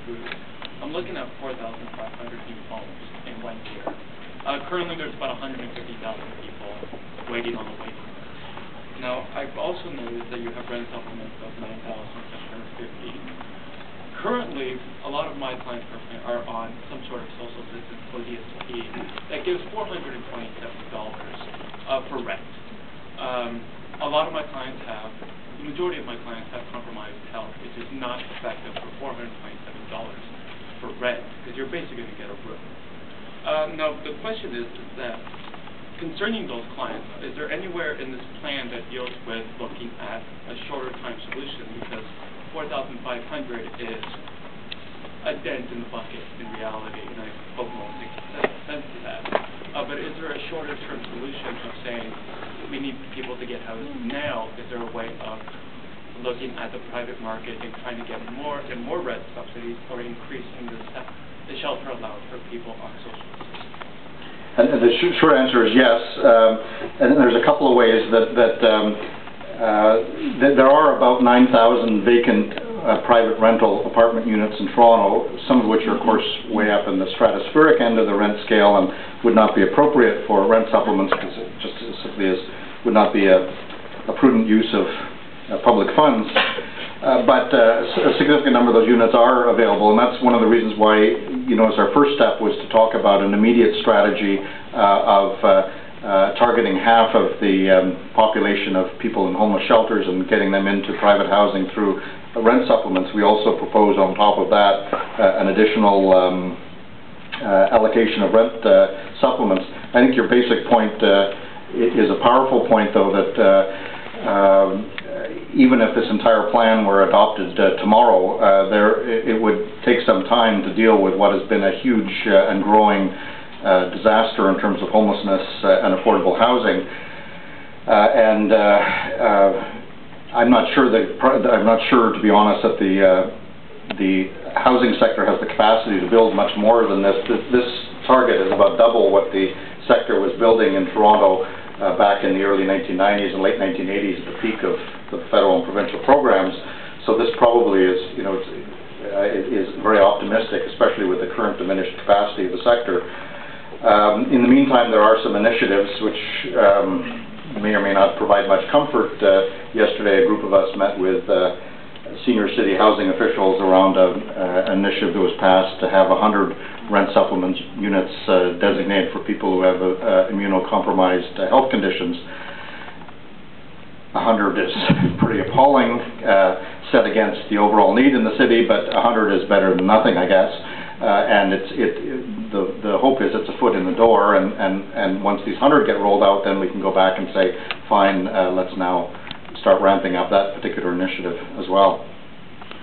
I'm looking at 4,500 new homes in 1 year. Currently, there's about 150,000 people waiting on the waiting list. Now, I've also noticed that you have rent supplements of 9,650. Currently, a lot of my clients are on some sort of social assistance or DSP that gives $427 for rent. A lot of my clients the majority of my clients have compromised health, which is not effective for $427 for rent, because you're basically going to get a room. Now, the question is that concerning those clients, is there anywhere in this plan that deals with looking at a shorter time solution? Because 4,500 is a dent in the bucket in reality, and I hope no one takes offense to that. But is there a shorter term solution of saying we need people to get houses now? Is there a way of looking at the private market and trying to get more and more rent subsidies, or increasing the shelter allowed for people on social assistance? And the short answer is yes. And there's a couple of ways that there are about 9,000 vacant private rental apartment units in Toronto, some of which are, of course, way up in the stratospheric end of the rent scale and would not be appropriate for rent supplements, because it just simply would not be a prudent use of public funds. But a significant number of those units are available, and that's one of the reasons why, as our first step was to talk about an immediate strategy of targeting half of the population of people in homeless shelters and getting them into private housing through rent supplements. We also propose on top of that an additional allocation of rent supplements. I think your basic point is a powerful point, though, that even if this entire plan were adopted tomorrow, it would take some time to deal with what has been a huge and growing disaster in terms of homelessness and affordable housing. I'm not sure, to be honest, that the housing sector has the capacity to build much more than this. This target is about double what the sector was building in Toronto back in the early 1990s and late 1980s, at the peak of the federal and provincial programs. So this probably is, is very optimistic, especially with the current diminished capacity of the sector. In the meantime, there are some initiatives which may or may not provide much comfort. Yesterday, a group of us met with senior city housing officials around an initiative that was passed to have 100 rent supplement units designated for people who have immunocompromised health conditions. 100 is pretty appalling, set against the overall need in the city, but 100 is better than nothing, I guess. And the hope is it's a foot in the door, and once these 100 get rolled out, then we can go back and say, fine, let's now start ramping up that particular initiative as well.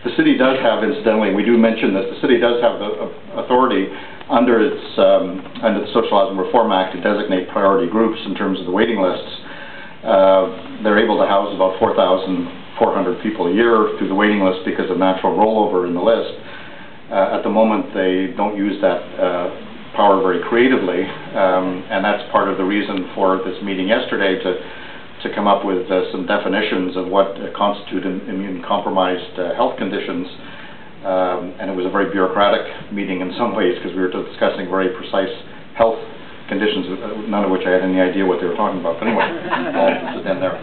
The city does have, incidentally, we do mention that the city does have the authority under the Social Housing Reform Act to designate priority groups in terms of the waiting lists. They're able to house about 4,400 people a year through the waiting list because of natural rollover in the list. At the moment, they don't use that power very creatively, and that's part of the reason for this meeting yesterday, to come up with some definitions of what constitute immune-compromised health conditions. And it was a very bureaucratic meeting in some ways, because we were discussing very precise health conditions, none of which I had any idea what they were talking about. But anyway, I'll sit down there.